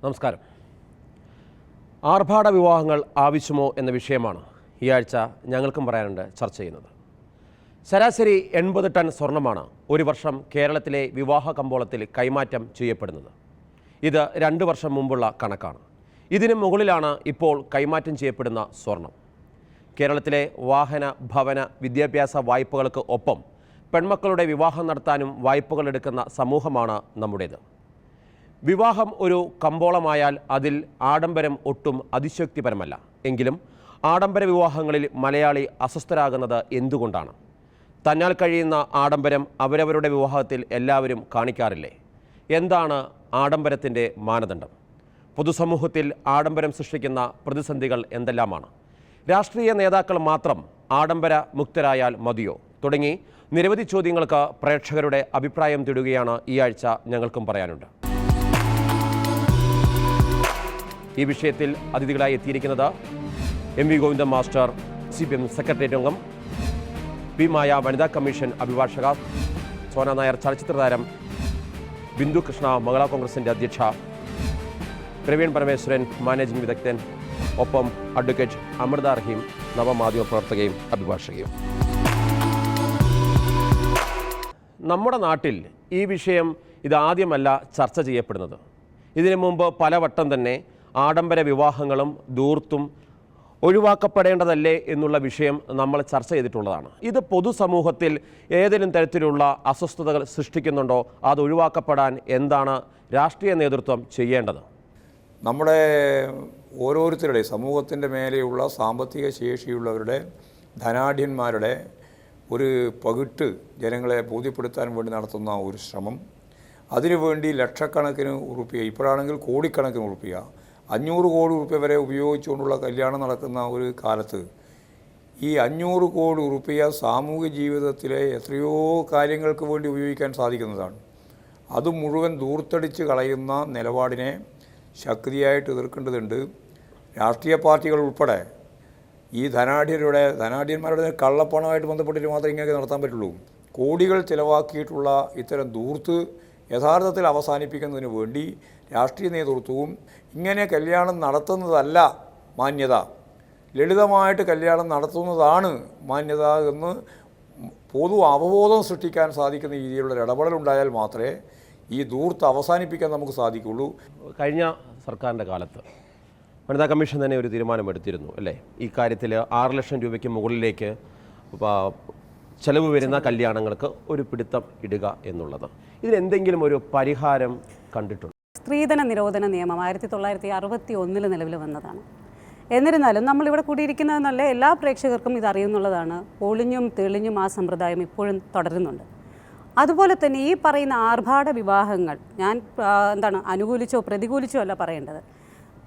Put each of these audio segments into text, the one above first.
നമസ്കാരം. ആർഭാട വിവാഹങ്ങൾ ആവശ്യമോ എന്ന വിഷയമാണ് ഈ ആഴ്ച ഞങ്ങൾക്കും പറയാനുണ്ട് ചർച്ച ചെയ്യുന്നത്. ശരാശരി 80 ടൺ സ്വർണ്ണമാണ് ഒരു വർഷം കേരളത്തിലെ വിവാഹ കമ്പോളത്തിൽ കൈമാറ്റം ചെയ്യപ്പെടുന്നത്. ഇത് 2 വർഷം മുമ്പുള്ള കണക്കാണ്. ഇതിനു മുകളിലാണ് ഇപ്പോൾ കൈമാറ്റം ചെയ്യപ്പെടുന്ന സ്വർണം. കേരളത്തിലെ വാഹന, ഭവന, വിദ്യാഭ്യാസ വായ്പകൾക്ക് ഒപ്പം പെൺമക്കളുടെ വിവാഹം നടത്താനും വായ്പകൾ എടുക്കുന്ന സമൂഹമാണ് നമ്മുടേത്. വിവാഹം ഒരു കമ്പോളമായാൽ അതിൽ ആഡംബരം ഒട്ടും അതിശയോക്തിപരമല്ല. എങ്കിലും ആഡംബര വിവാഹങ്ങളിൽ മലയാളി അസ്വസ്ഥരാകുന്നത് എന്തുകൊണ്ടാണ്? തന്നാൽ കഴിയുന്ന ആഡംബരം അവരവരുടെ വിവാഹത്തിൽ എല്ലാവരും കാണിക്കാറില്ലേ? എന്താണ് ആഡംബരത്തിൻ്റെ മാനദണ്ഡം? പൊതുസമൂഹത്തിൽ ആഡംബരം സൃഷ്ടിക്കുന്ന പ്രതിസന്ധികൾ എന്തെല്ലാമാണ്? രാഷ്ട്രീയ നേതാക്കൾ മാത്രം ആഡംബര മുക്തരായാൽ മതിയോ? തുടങ്ങി നിരവധി ചോദ്യങ്ങൾക്ക് പ്രേക്ഷകരുടെ അഭിപ്രായം തേടുകയാണ് ഈ ആഴ്ച ഞങ്ങൾക്കും പറയാനുണ്ട്. ഈ വിഷയത്തിൽ അതിഥികളായി എത്തിയിരിക്കുന്നത് M V Govindan master, CPM secretariat അംഗം, പി മായ വനിതാ കമ്മീഷൻ അഭിഭാഷക, സോന നായർ ചലച്ചിത്ര താരം, ബിന്ദു കൃഷ്ണ മഹിളാ കോൺഗ്രസിൻ്റെ അധ്യക്ഷ, പ്രവീൺ പരമേശ്വരൻ മാനേജിംഗ് വിദഗ്ധൻ, ഒപ്പം അഡ്വക്കേറ്റ് അമൃത റഹീം നവമാധ്യമ പ്രവർത്തകയും അഭിഭാഷകയും. നമ്മുടെ നാട്ടിൽ ഈ വിഷയം ഇതാദ്യമല്ല ചർച്ച ചെയ്യപ്പെടുന്നത്. ഇതിനു മുമ്പ് പലവട്ടം തന്നെ ആഡംബര വിവാഹങ്ങളും ധൂർത്തും ഒഴിവാക്കപ്പെടേണ്ടതല്ലേ എന്നുള്ള വിഷയം നമ്മൾ ചർച്ച ചെയ്തിട്ടുള്ളതാണ്. ഇത് പൊതുസമൂഹത്തിൽ ഏതെങ്കിലും തരത്തിലുള്ള അസ്വസ്ഥതകൾ സൃഷ്ടിക്കുന്നുണ്ടോ? അത് ഒഴിവാക്കപ്പെടാൻ എന്താണ് രാഷ്ട്രീയ നേതൃത്വം ചെയ്യേണ്ടത്? നമ്മുടെ ഓരോരുത്തരുടെ സമൂഹത്തിൻ്റെ മേലെയുള്ള സാമ്പത്തിക ശേഷിയുള്ളവരുടെ, ധനാഢ്യന്മാരുടെ ഒരു പകിട്ട് ജനങ്ങളെ ബോധ്യപ്പെടുത്താൻ വേണ്ടി നടത്തുന്ന ഒരു ശ്രമം, അതിനുവേണ്ടി ലക്ഷക്കണക്കിന് ഉറുപ്പിക, ഇപ്പോഴാണെങ്കിൽ കോടിക്കണക്കിന് ഉറുപ്പിക, 500 കോടി ഉറുപ്പിക വരെ ഉപയോഗിച്ചുകൊണ്ടുള്ള കല്യാണം നടക്കുന്ന ഒരു കാലത്ത് ഈ 500 കോടി ഉറുപ്പിക സാമൂഹിക ജീവിതത്തിലെ എത്രയോ കാര്യങ്ങൾക്ക് വേണ്ടി ഉപയോഗിക്കാൻ സാധിക്കുന്നതാണ്. അത് മുഴുവൻ ദൂർത്തടിച്ച് കളയുന്ന നിലപാടിനെ ശക്തിയായിട്ട് എതിർക്കേണ്ടതുണ്ട്. രാഷ്ട്രീയ പാർട്ടികൾ ഉൾപ്പെടെ ഈ ധനാഢ്യന്മാരുടെ കള്ളപ്പണമായിട്ട് ബന്ധപ്പെട്ടിട്ട് മാത്രമേ ഇങ്ങനെ നടത്താൻ പറ്റുള്ളൂ. കോടികൾ ചിലവാക്കിയിട്ടുള്ള ഇത്തരം ധൂർത്ത് യഥാർത്ഥത്തിൽ അവസാനിപ്പിക്കുന്നതിന് വേണ്ടി രാഷ്ട്രീയ നേതൃത്വവും ഇങ്ങനെ കല്യാണം നടത്തുന്നതല്ല മാന്യത, ലളിതമായിട്ട് കല്യാണം നടത്തുന്നതാണ് മാന്യത എന്ന് പൊതു അവബോധം സൃഷ്ടിക്കാൻ സാധിക്കുന്ന രീതിയിലുള്ള ഇടപെടലുണ്ടായാൽ മാത്രമേ ഈ ധൂർത്ത് അവസാനിപ്പിക്കാൻ നമുക്ക് സാധിക്കുള്ളൂ. കഴിഞ്ഞ സർക്കാരിൻ്റെ കാലത്ത് വനിതാ കമ്മീഷൻ തന്നെ ഒരു തീരുമാനമെടുത്തിരുന്നു അല്ലേ? ഈ കാര്യത്തിൽ 6 ലക്ഷം രൂപയ്ക്ക് മുകളിലേക്ക് ചെലവ് വരുന്ന കല്യാണങ്ങൾക്ക് ഒരു പിടുത്തം ഇടുക എന്നുള്ളത്. ഇതിനെന്തെങ്കിലും ഒരു പരിഹാരം കണ്ടിട്ടുണ്ട്? സ്ത്രീധന നിരോധന നിയമം 1961 നിലവിൽ വന്നതാണ്. എന്നിരുന്നാലും നമ്മളിവിടെ കൂടിയിരിക്കുന്നതെന്നല്ല, എല്ലാ പ്രേക്ഷകർക്കും ഇതറിയുന്നുള്ളതാണ്. ഒളിഞ്ഞും തെളിഞ്ഞും ആ സമ്പ്രദായം ഇപ്പോഴും തുടരുന്നുണ്ട്. അതുപോലെ തന്നെ ഈ പറയുന്ന ആർഭാട വിവാഹങ്ങൾ ഞാൻ അനുകൂലിച്ചോ പ്രതികൂലിച്ചോ അല്ല പറയേണ്ടത്.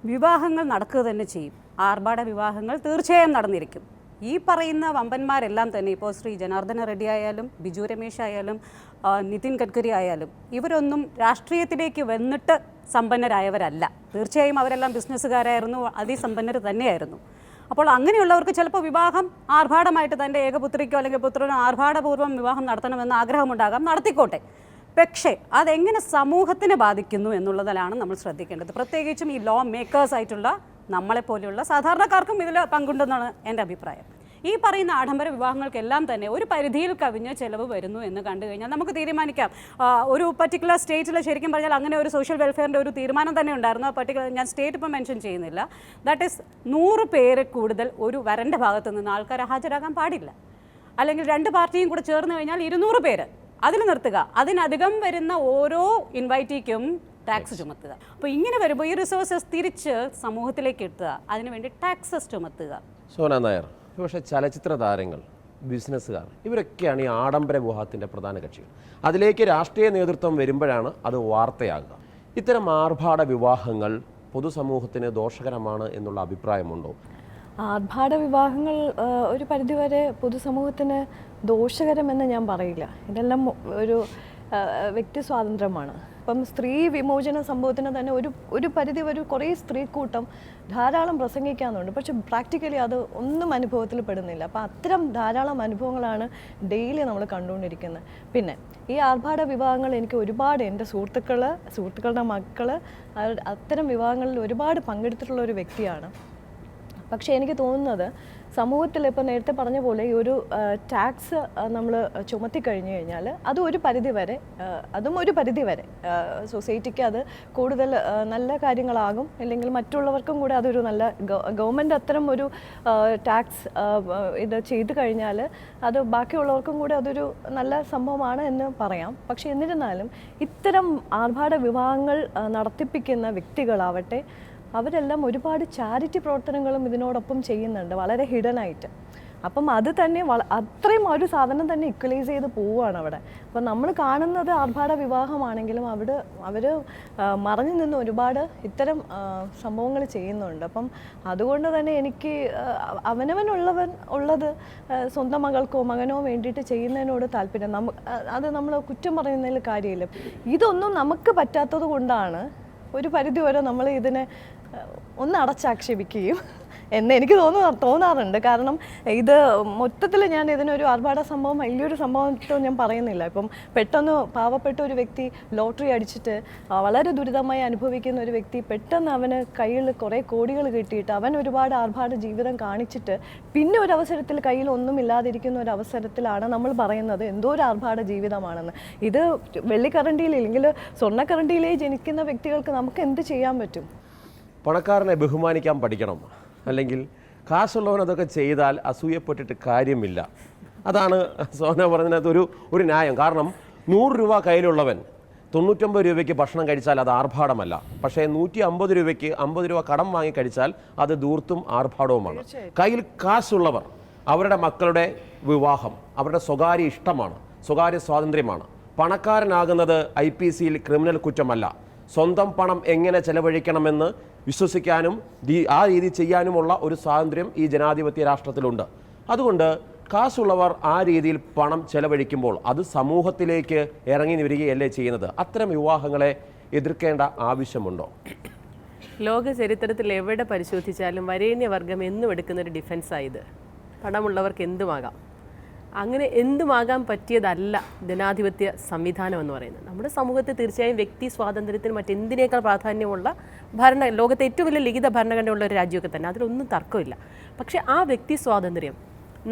വിവാഹങ്ങൾ നടക്കുക തന്നെ ചെയ്യും. ആർഭാട വിവാഹങ്ങൾ തീർച്ചയായും നടന്നിരിക്കും. ഈ പറയുന്ന വമ്പന്മാരെല്ലാം തന്നെ, ഇപ്പോൾ ശ്രീ ജനാർദ്ദന റെഡ്ഡി ആയാലും ബിജു രമേശ് ആയാലും നിതിൻ ഗഡ്കരി ആയാലും, ഇവരൊന്നും രാഷ്ട്രീയത്തിലേക്ക് വന്നിട്ട് സമ്പന്നരായവരല്ല. തീർച്ചയായും അവരെല്ലാം ബിസിനസ്സുകാരായിരുന്നു, അതിസമ്പന്നർ തന്നെയായിരുന്നു. അപ്പോൾ അങ്ങനെയുള്ളവർക്ക് ചിലപ്പോൾ വിവാഹം ആർഭാടമായിട്ട് തൻ്റെ ഏകപുത്രിക്കോ അല്ലെങ്കിൽ പുത്രനോ ആർഭാടപൂർവ്വം വിവാഹം നടത്തണമെന്ന് ആഗ്രഹമുണ്ടാകാം, നടത്തിക്കോട്ടെ. പക്ഷേ അതെങ്ങനെ സമൂഹത്തിനെ ബാധിക്കുന്നു എന്നുള്ളതിലാണ് നമ്മൾ ശ്രദ്ധിക്കേണ്ടത്. പ്രത്യേകിച്ചും ഈ ലോ മേക്കേഴ്സ് ആയിട്ടുള്ള നമ്മളെപ്പോലെയുള്ള സാധാരണക്കാർക്കും ഇതിൽ പങ്കുണ്ടെന്നാണ് എൻ്റെ അഭിപ്രായം. ഈ പറയുന്ന ആഡംബര വിവാഹങ്ങൾക്കെല്ലാം തന്നെ ഒരു പരിധിയിൽ കവിഞ്ഞ ചിലവ് വരുന്നു എന്ന് കണ്ടു കഴിഞ്ഞാൽ നമുക്ക് തീരുമാനിക്കാം. ഒരു പർട്ടിക്കുലർ സ്റ്റേറ്റിൽ ശരിക്കും പറഞ്ഞാൽ അങ്ങനെ ഒരു സോഷ്യൽ വെൽഫെയറിൻ്റെ ഒരു തീരുമാനം തന്നെ ഉണ്ടായിരുന്നു. ആ പർട്ടിക്കുലർ, ഞാൻ സ്റ്റേറ്റ് ഇപ്പോൾ മെൻഷൻ ചെയ്യുന്നില്ല, ദാറ്റ് ഈസ് 100 പേരെ കൂടുതൽ ഒരു വരൻ്റെ ഭാഗത്ത് നിന്ന് ആൾക്കാർ ഹാജരാകാൻ പാടില്ല. അല്ലെങ്കിൽ 2 പാർട്ടിയും കൂടെ ചേർന്ന് കഴിഞ്ഞാൽ 200 പേര് അതിൽ നിർത്തുക. അതിനധികം വരുന്ന ഓരോ ഇൻവൈറ്റിക്കും ടാക്സ് ചുമത്തുക. അപ്പോൾ ഇങ്ങനെ വരുമ്പോൾ ഈ റിസോഴ്സസ് തിരിച്ച് സമൂഹത്തിലേക്ക് എത്തുക, അതിനുവേണ്ടി ടാക്സസ് ചുമത്തുക. സോന നായർ, പക്ഷേ ചലച്ചിത്ര താരങ്ങൾ, ബിസിനസ്സുകാർ, ഇവരൊക്കെയാണ് ഈ ആഡംബര വിവാഹത്തിൻ്റെ പ്രധാന കക്ഷികൾ. അതിലേക്ക് രാഷ്ട്രീയ നേതൃത്വം വരുമ്പോഴാണ് അത് വാർത്തയാകുക. ഇത്തരം ആർഭാട വിവാഹങ്ങൾ പൊതുസമൂഹത്തിന് ദോഷകരമാണ് എന്നുള്ള അഭിപ്രായമുണ്ടോ? ആർഭാട വിവാഹങ്ങൾ ഒരു പരിധിവരെ പൊതുസമൂഹത്തിന് ദോഷകരമെന്ന് ഞാൻ പറയില്ല. ഇതെല്ലാം ഒരു വ്യക്തി സ്വാതന്ത്ര്യമാണ്. ഇപ്പം സ്ത്രീ വിമോചന സംഭവത്തിന് തന്നെ ഒരു പരിധി ഒരു കുറേ സ്ത്രീക്കൂട്ടം ധാരാളം പ്രസംഗിക്കാനുണ്ട്, പക്ഷെ പ്രാക്ടിക്കലി അത് ഒന്നും അനുഭവത്തിൽ പെടുന്നില്ല. അപ്പോൾ അത്തരം ധാരാളം അനുഭവങ്ങളാണ് ഡെയിലി നമ്മൾ കണ്ടുകൊണ്ടിരിക്കുന്നത്. പിന്നെ ഈ ആർഭാട വിവാഹങ്ങൾ എനിക്ക് ഒരുപാട് എൻ്റെ സുഹൃത്തുക്കളുടെ മക്കൾ അത്തരം വിവാഹങ്ങളിൽ ഒരുപാട് പങ്കെടുത്തിട്ടുള്ള ഒരു വ്യക്തിയാണ്. പക്ഷേ എനിക്ക് തോന്നുന്നത് സമൂഹത്തിൽ ഇപ്പോൾ നേരത്തെ പറഞ്ഞ പോലെ ഈ ഒരു ടാക്സ് നമ്മൾ ചുമത്തി കഴിഞ്ഞു കഴിഞ്ഞാൽ അതും ഒരു പരിധി വരെ സൊസൈറ്റിക്ക് അത് കൂടുതൽ നല്ല കാര്യങ്ങളാകും, അല്ലെങ്കിൽ മറ്റുള്ളവർക്കും കൂടെ അതൊരു നല്ല ഗവൺമെൻറ് അത്തരം ഒരു ടാക്സ് ഇത് ചെയ്തു കഴിഞ്ഞാൽ അത് ബാക്കിയുള്ളവർക്കും കൂടെ അതൊരു നല്ല സംഭവമാണ് എന്ന് പറയാം. പക്ഷേ എന്നിരുന്നാലും ഇത്തരം ആർഭാട വിവാഹങ്ങൾ നടത്തിപ്പിക്കുന്ന വ്യക്തികളാവട്ടെ അവരെല്ലാം ഒരുപാട് ചാരിറ്റി പ്രവർത്തനങ്ങളും ഇതിനോടൊപ്പം ചെയ്യുന്നുണ്ട്, വളരെ ഹിഡനായിട്ട്. അപ്പം അത് തന്നെ അത്രയും ഒരു സാധനം തന്നെ ഇക്വലൈസ് ചെയ്ത് പോവുകയാണ് അവിടെ. അപ്പം നമ്മൾ കാണുന്നത് ആർഭാട വിവാഹമാണെങ്കിലും അവർ മറഞ്ഞു നിന്ന് ഒരുപാട് ഇത്തരം സംഭവങ്ങൾ ചെയ്യുന്നുണ്ട്. അപ്പം അതുകൊണ്ട് തന്നെ എനിക്ക് ഉള്ളത് സ്വന്തം മകൾക്കോ മകനോ വേണ്ടിയിട്ട് ചെയ്യുന്നതിനോട് താല്പര്യം. അത് നമ്മൾ കുറ്റം പറയുന്നതിൽ കാര്യമില്ല. ഇതൊന്നും നമുക്ക് പറ്റാത്തത് കൊണ്ടാണ് ഒരു പരിധി വരെ നമ്മൾ ഇതിനെ ഒന്ന് അടച്ചാക്ഷേപിക്കുകയും എന്ന് എനിക്ക് തോന്നാറുണ്ട്. കാരണം ഇത് മൊത്തത്തിൽ ഞാൻ ഇതിനൊരു ആർഭാട സംഭവം വലിയൊരു സംഭവത്തോ ഞാൻ പറയുന്നില്ല. ഇപ്പം പെട്ടെന്ന് പാവപ്പെട്ട ഒരു വ്യക്തി ലോട്ടറി അടിച്ചിട്ട് വളരെ ദുരിതമായി അനുഭവിക്കുന്ന ഒരു വ്യക്തി പെട്ടെന്ന് അവന് കയ്യിൽ കുറേ കോടികൾ കിട്ടിയിട്ട് അവൻ ഒരുപാട് ആർഭാട ജീവിതം കാണിച്ചിട്ട് പിന്നെ ഒരു അവസരത്തിൽ കയ്യിൽ ഒന്നും ഇല്ലാതിരിക്കുന്ന ഒരു അവസരത്തിലാണ് നമ്മൾ പറയുന്നത് എന്തോ ഒരു ആർഭാട ജീവിതമാണെന്ന്. ഇത് വെള്ളിക്കറണ്ടിയിൽ അല്ലെങ്കിൽ സ്വർണ്ണക്കറണ്ടിയിലേ ജനിക്കുന്ന വ്യക്തികൾക്ക് നമുക്ക് എന്ത് ചെയ്യാൻ പറ്റും? പണക്കാരനെ ബഹുമാനിക്കാൻ പഠിക്കണം, അല്ലെങ്കിൽ കാശുള്ളവൻ അതൊക്കെ ചെയ്താൽ അസൂയപ്പെട്ടിട്ട് കാര്യമില്ല. അതാണ് സോന പറഞ്ഞതിനകത്ത് ഒരു ന്യായം. കാരണം 100 രൂപ കയ്യിലുള്ളവൻ 99 രൂപയ്ക്ക് ഭക്ഷണം കഴിച്ചാൽ അത് ആർഭാടമല്ല. പക്ഷേ 150 രൂപയ്ക്ക് 50 രൂപ കടം വാങ്ങി കഴിച്ചാൽ അത് ധൂർത്തും ആർഭാടവുമാണ്. കയ്യിൽ കാശുള്ളവർ അവരുടെ മക്കളുടെ വിവാഹം അവരുടെ സ്വകാര്യ ഇഷ്ടമാണ്, സ്വകാര്യ സ്വാതന്ത്ര്യമാണ്. പണക്കാരനാകുന്നത് IPCയിൽ ക്രിമിനൽ കുറ്റമല്ല. സ്വന്തം പണം എങ്ങനെ ചെലവഴിക്കണമെന്ന് വിശ്വസിക്കാനും ആ രീതി ചെയ്യാനുമുള്ള ഒരു സ്വാതന്ത്ര്യം ഈ ജനാധിപത്യ രാഷ്ട്രത്തിലുണ്ട്. അതുകൊണ്ട് കാശുള്ളവർ ആ രീതിയിൽ പണം ചെലവഴിക്കുമ്പോൾ അത് സമൂഹത്തിലേക്ക് ഇറങ്ങി വരികയല്ലേ ചെയ്യുന്നത്. അത്തരം വിവാഹങ്ങളെ എതിർക്കേണ്ട ആവശ്യമുണ്ടോ? ലോക ചരിത്രത്തിൽ എവിടെ പരിശോധിച്ചാലും വരേണ്യവർഗം എന്നും എടുക്കുന്നൊരു ഡിഫൻസായത് പണമുള്ളവർക്ക് എന്തുമാകാം. അങ്ങനെ എന്തുമാകാൻ പറ്റിയതല്ല ജനാധിപത്യ സംവിധാനം എന്ന് പറയുന്നത്. നമ്മുടെ സമൂഹത്തിൽ തീർച്ചയായും വ്യക്തി സ്വാതന്ത്ര്യത്തിന് മറ്റെന്തിനേക്കാൾ പ്രാധാന്യമുള്ള ലോകത്തെ ഏറ്റവും വലിയ ലിഖിത ഭരണഘടനയുള്ള ഒരു രാജ്യമൊക്കെ തന്നെ, അതിലൊന്നും തർക്കമില്ല. പക്ഷേ ആ വ്യക്തി സ്വാതന്ത്ര്യം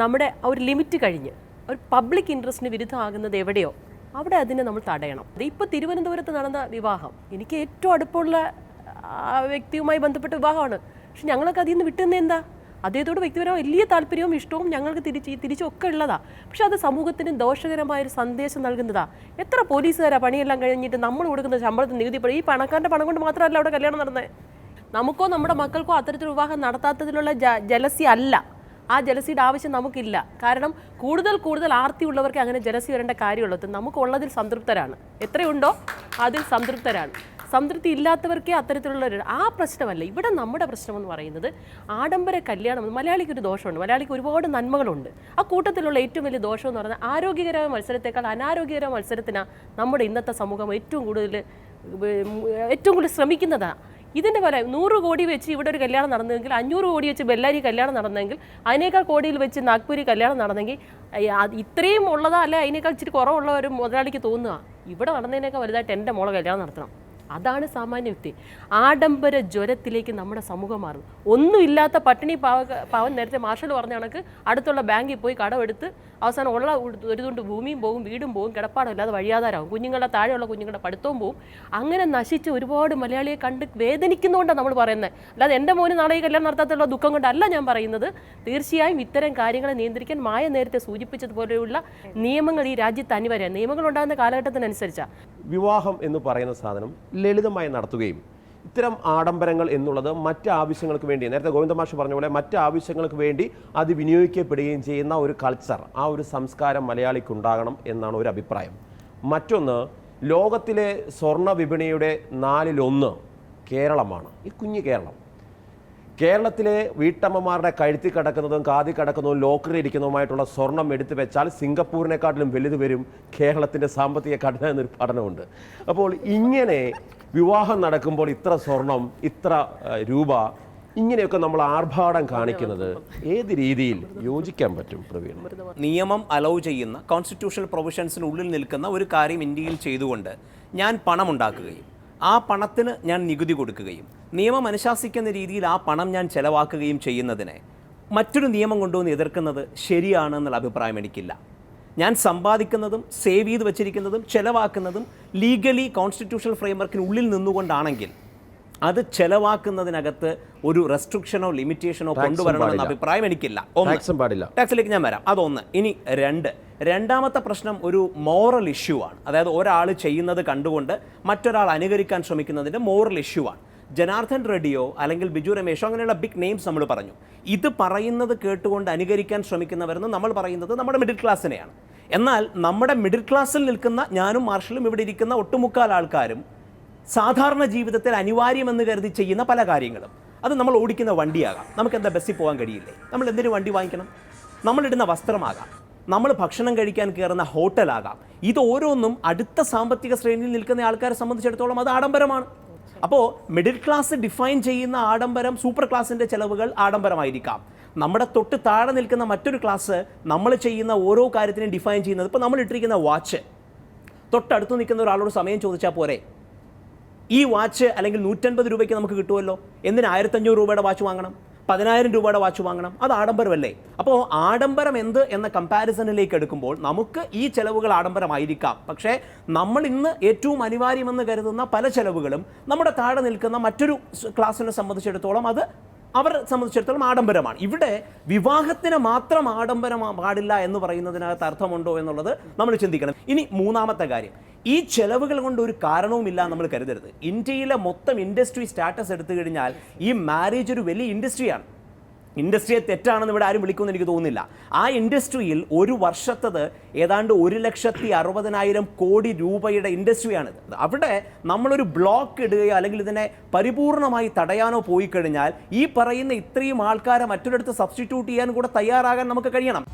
നമ്മുടെ ഒരു ലിമിറ്റ് കഴിഞ്ഞ് ഒരു പബ്ലിക് ഇൻട്രസ്റ്റിന് വിരുദ്ധമാകുന്നത് എവിടെയോ അവിടെ അതിനെ നമ്മൾ തടയണം. ഇപ്പോൾ തിരുവനന്തപുരത്ത് നടന്ന വിവാഹം എനിക്ക് ഏറ്റവും അടുപ്പമുള്ള വ്യക്തിയുമായി ബന്ധപ്പെട്ട വിവാഹമാണ്. പക്ഷെ ഞങ്ങളൊക്കെ അതിൽ നിന്ന് വിട്ടുന്ന എന്താ? അദ്ദേഹത്തോട് വ്യക്തിപരമായ വലിയ താല്പര്യവും ഇഷ്ടവും ഞങ്ങൾക്ക് തിരിച്ചൊക്കെ ഉള്ളതാണ്. പക്ഷെ അത് സമൂഹത്തിന് ദോഷകരമായൊരു സന്ദേശം നൽകുന്നതാ. എത്ര പോലീസുകാരാണ് പണിയെല്ലാം കഴിഞ്ഞിട്ട് നമ്മൾ കൊടുക്കുന്ന ശമ്പളത്തിന് നികുതി ഈ പണക്കാരൻ്റെ പണം കൊണ്ട് മാത്രമല്ല അവിടെ കല്യാണം നടന്നത്. നമുക്കോ നമ്മുടെ മക്കൾക്കോ അത്തരത്തിൽ വിവാഹം നടത്താത്തതിലുള്ള ജലസി അല്ല. ആ ജലസിയുടെ ആവശ്യം നമുക്കില്ല. കാരണം കൂടുതൽ ആർത്തിയുള്ളവർക്ക് അങ്ങനെ ജലസി വരേണ്ട കാര്യമുള്ളത്. നമുക്കുള്ളതിൽ സംതൃപ്തരാണ്. എത്രയുണ്ടോ അതിൽ സംതൃപ്തരാണ്. സംതൃപ്തി ഇല്ലാത്തവർക്കേ അത്തരത്തിലുള്ള ആ പ്രശ്നമല്ല. ഇവിടെ നമ്മുടെ പ്രശ്നം എന്ന് പറയുന്നത് ആഡംബര കല്യാണം. മലയാളിക്ക് ഒരു ദോഷമുണ്ട്, മലയാളിക്ക് ഒരുപാട് നന്മകളുണ്ട്. ആ കൂട്ടത്തിലുള്ള ഏറ്റവും വലിയ ദോഷം എന്ന് പറഞ്ഞാൽ ആരോഗ്യകരമായ മത്സരത്തെക്കാൾ അനാരോഗ്യകരമായ മത്സരത്തിനാണ് നമ്മുടെ ഇന്നത്തെ സമൂഹം ഏറ്റവും കൂടുതൽ ശ്രമിക്കുന്നതാണ്. ഇതിൻ്റെ പോലെ 100 കോടി വെച്ച് ഇവിടെ ഒരു കല്യാണം നടന്നെങ്കിൽ 500 കോടി വെച്ച് ബെല്ലാരി കല്യാണം നടന്നെങ്കിൽ അതിനേക്കാൾ കോടിയിൽ വെച്ച് നാഗ്പൂരി കല്യാണം നടന്നെങ്കിൽ ഇത്രയും ഉള്ളതാ അല്ലെ അതിനേക്കാൾ ഇച്ചിരി കുറവുള്ള ഒരു മുതലാളിക്ക് തോന്നുക ഇവിടെ നടന്നതിനേക്കാൾ വലുതായിട്ട് എൻ്റെ മോളെ കല്യാണം നടത്തണം. അതാണ് സാമാന്യ വ്യക്തി. ആഡംബര ജ്വരത്തിലേക്ക് നമ്മുടെ സമൂഹം മാറും. ഒന്നുമില്ലാത്ത പട്ടിണി പാവൻ നേരത്തെ മാർഷൽ പറഞ്ഞ കണക്ക് അടുത്തുള്ള ബാങ്കിൽ പോയി കടമെടുത്ത് അവസാനം ഉള്ള ഒരു തുണ്ട് ഭൂമിയും പോകും, വീടും പോകും, കിടപ്പാടം ഇല്ലാതെ വഴിയാധാരമാകും, കുഞ്ഞുങ്ങളുടെ താഴെയുള്ള കുഞ്ഞുങ്ങളുടെ പഠിത്തവും പോകും. അങ്ങനെ നശിച്ച് ഒരുപാട് മലയാളിയെ കണ്ട് വേദനിക്കുന്നതുകൊണ്ടാണ് നമ്മൾ പറയുന്നത്. അല്ലാതെ എൻ്റെ മോന് നാളെ ഈ കല്യാണം നടത്താത്തുള്ള ദുഃഖം കൊണ്ടല്ല ഞാൻ പറയുന്നത്. തീർച്ചയായും ഇത്തരം കാര്യങ്ങളെ നിയന്ത്രിക്കാൻ മായ നേരത്തെ സൂചിപ്പിച്ചതുപോലെയുള്ള നിയമങ്ങൾ ഈ രാജ്യത്ത് അനിവാര്യമാണ്. നിയമങ്ങൾ ഉണ്ടാകുന്ന കാലഘട്ടത്തിനനുസരിച്ചാണ്. വിവാഹം എന്ന് പറയുന്ന സാധനം ലളിതമായി നടത്തുകയും ഇത്തരം ആഡംബരങ്ങൾ എന്നുള്ളത് മറ്റ് ആവശ്യങ്ങൾക്ക് വേണ്ടി, നേരത്തെ ഗോവിന്ദമാഷ് പറഞ്ഞ പോലെ മറ്റ് ആവശ്യങ്ങൾക്ക് വേണ്ടി അത് വിനിയോഗിക്കപ്പെടുകയും ചെയ്യുന്ന ഒരു കൾച്ചർ, ആ ഒരു സംസ്കാരം മലയാളിക്കുണ്ടാകണം എന്നാണ് ഒരു അഭിപ്രായം. മറ്റൊന്ന്, ലോകത്തിലെ സ്വർണ്ണ വിപണിയുടെ 4-1 കേരളമാണ്. ഈ കുഞ്ഞു കേരളം. കേരളത്തിലെ വീട്ടമ്മമാരുടെ കഴുത്തി കിടക്കുന്നതും കാതി കിടക്കുന്നതും ലോക്കറിൽ ഇരിക്കുന്നതുമായിട്ടുള്ള സ്വർണം എടുത്തു വെച്ചാൽ സിംഗപ്പൂരിനെക്കാട്ടിലും വലുത് വരും കേരളത്തിൻ്റെ സാമ്പത്തിക ഘടന എന്നൊരു പഠനമുണ്ട്. അപ്പോൾ ഇങ്ങനെ വിവാഹം നടക്കുമ്പോൾ ഇത്ര സ്വർണം, ഇത്ര രൂപ, ഇങ്ങനെയൊക്കെ നമ്മൾ ആർഭാടം കാണിക്കുന്നത് ഏത് രീതിയിൽ യോജിക്കാൻ പറ്റും പ്രവീൺ? നിയമം അലൗ ചെയ്യുന്ന കോൺസ്റ്റിറ്റ്യൂഷണൽ പ്രൊവിഷൻസിനുള്ളിൽ നിൽക്കുന്ന ഒരു കാര്യം ഇന്ത്യയിൽ ചെയ്തുകൊണ്ട് ഞാൻ പണമുണ്ടാക്കുകയും ആ പണത്തിന് ഞാൻ നികുതി കൊടുക്കുകയും നിയമം അനുശാസിക്കുന്ന രീതിയിൽ ആ പണം ഞാൻ ചെലവാക്കുകയും ചെയ്യുന്നതിനെ മറ്റൊരു നിയമം കൊണ്ടുവന്ന് എതിർക്കുന്നത് ശരിയാണെന്നുള്ള അഭിപ്രായം എനിക്കില്ല. ഞാൻ സമ്പാദിക്കുന്നതും സേവ് ചെയ്ത് വെച്ചിരിക്കുന്നതും ചെലവാക്കുന്നതും ലീഗലി കോൺസ്റ്റിറ്റ്യൂഷണൽ ഫ്രെയിംവർക്കിനുള്ളിൽ നിന്നുകൊണ്ടാണെങ്കിൽ അത് ചെലവാക്കുന്നതിനകത്ത് ഒരു റെസ്ട്രിക്ഷനോ ലിമിറ്റേഷനോ കൊണ്ടുവരണമെന്ന അഭിപ്രായം എനിക്കില്ല. ടാക്സിലേക്ക് ഞാൻ വരാം. അതൊന്ന്. ഇനി രണ്ടാമത്തെ പ്രശ്നം ഒരു മോറൽ ഇഷ്യൂ ആണ്. അതായത് ഒരാൾ ചെയ്യുന്നത് കണ്ടുകൊണ്ട് മറ്റൊരാൾ അനുകരിക്കാൻ ശ്രമിക്കുന്നതിൻ്റെ മോറൽ ഇഷ്യൂ ആണ്. ജനാർദ്ദൻ റെഡ്ഡിയോ അല്ലെങ്കിൽ ബിജു രമേശോ അങ്ങനെയുള്ള ബിഗ് നെയിംസ് നമ്മൾ പറഞ്ഞു. ഇത് പറയുന്നത് കേട്ടുകൊണ്ട് അനുകരിക്കാൻ ശ്രമിക്കുന്നവരെന്ന് നമ്മൾ പറയുന്നത് നമ്മുടെ മിഡിൽ ക്ലാസ്സിനെയാണ്. എന്നാൽ നമ്മുടെ മിഡിൽ ക്ലാസ്സിൽ നിൽക്കുന്ന ഞാനും മാർഷലും ഇവിടെ ഇരിക്കുന്ന ഒട്ടുമുക്കാൽ ആൾക്കാരും സാധാരണ ജീവിതത്തിൽ അനിവാര്യമെന്ന് കരുതി ചെയ്യുന്ന പല കാര്യങ്ങളും, അത് നമ്മൾ ഓടിക്കുന്ന വണ്ടിയാകാം, നമുക്ക് എന്താ ബസ്സിൽ പോകാൻ കഴിയില്ലേ, നമ്മൾ എന്തിനു വണ്ടി വാങ്ങിക്കണം, നമ്മളിടുന്ന വസ്ത്രമാകാം, നമ്മൾ ഭക്ഷണം കഴിക്കാൻ കയറുന്ന ഹോട്ടലാകാം, ഇത് ഓരോന്നും അടുത്ത സാമ്പത്തിക ശ്രേണിയിൽ നിൽക്കുന്ന ആൾക്കാരെ സംബന്ധിച്ചിടത്തോളം അത് ആഡംബരമാണ്. അപ്പോൾ മിഡിൽ ക്ലാസ് ഡിഫൈൻ ചെയ്യുന്ന ആഡംബരം സൂപ്പർ ക്ലാസിൻ്റെ ചിലവുകൾ ആഡംബരമായിരിക്കാം. നമ്മുടെ തൊട്ട് താഴെ നിൽക്കുന്ന മറ്റൊരു ക്ലാസ് നമ്മൾ ചെയ്യുന്ന ഓരോ കാര്യത്തിനും ഡിഫൈൻ ചെയ്യുന്നത്, ഇപ്പോൾ നമ്മൾ ഇട്ടിരിക്കുന്ന വാച്ച്, തൊട്ടടുത്ത് നിൽക്കുന്ന ഒരാളോട് സമയം ചോദിച്ചാൽ പോരെ, ഈ വാച്ച് അല്ലെങ്കിൽ 150 രൂപയ്ക്ക് നമുക്ക് കിട്ടുമല്ലോ, എന്തിന് 1500 രൂപയുടെ വാച്ച് വാങ്ങണം, 10,000 രൂപയുടെ വാച്ച് വാങ്ങണം? അത് ആഡംബരമല്ലേ? അപ്പോൾ ആഡംബരം എന്ത് എന്ന കമ്പാരിസണിലേക്ക് എടുക്കുമ്പോൾ നമുക്ക് ഈ ചിലവുകൾ ആഡംബരമായിരിക്കാം. പക്ഷേ നമ്മൾ ഇന്ന് ഏറ്റവും അനിവാര്യമെന്ന് കരുതുന്ന പല ചിലവുകളും നമ്മുടെ താഴെ നിൽക്കുന്ന മറ്റൊരു ക്ലാസ്സിനെ സംബന്ധിച്ചിടത്തോളം അത് അവരെ സംബന്ധിച്ചിടത്തോളം ആഡംബരമാണ്. ഇവിടെ വിവാഹത്തിന് മാത്രം ആഡംബരം പാടില്ല എന്ന് പറയുന്നതിനകത്ത് അർത്ഥമുണ്ടോ എന്നുള്ളത് നമ്മൾ ചിന്തിക്കണം. ഇനി മൂന്നാമത്തെ കാര്യം, ഈ ചെലവുകൾ കൊണ്ട് ഒരു കാരണവുമില്ല നമ്മൾ കരുതരുത്. ഇന്ത്യയിലെ മൊത്തം ഇൻഡസ്ട്രി സ്റ്റാറ്റസ് എടുത്തു കഴിഞ്ഞാൽ ഈ മാരേജ് ഒരു വലിയ ഇൻഡസ്ട്രിയാണ്. ഇൻഡസ്ട്രിയെ തെറ്റാണെന്ന് ഇവിടെ ആരും വിളിക്കുമെന്ന് എനിക്ക് തോന്നുന്നില്ല. ആ ഇൻഡസ്ട്രിയിൽ ഒരു വർഷത്തത് ഏതാണ്ട് 1,60,000 കോടി രൂപയുടെ ഇൻഡസ്ട്രിയാണിത്. അവിടെ നമ്മളൊരു ബ്ലോക്ക് ഇടുകയോ അല്ലെങ്കിൽ ഇതിനെ പരിപൂർണമായി തടയാനോ പോയി കഴിഞ്ഞാൽ ഈ പറയുന്ന ഇത്രയും ആൾക്കാരെ മറ്റൊരിടത്ത് സബ്സ്റ്റിറ്റ്യൂട്ട് ചെയ്യാൻ കൂടെ തയ്യാറാകാൻ നമുക്ക് കഴിയണം.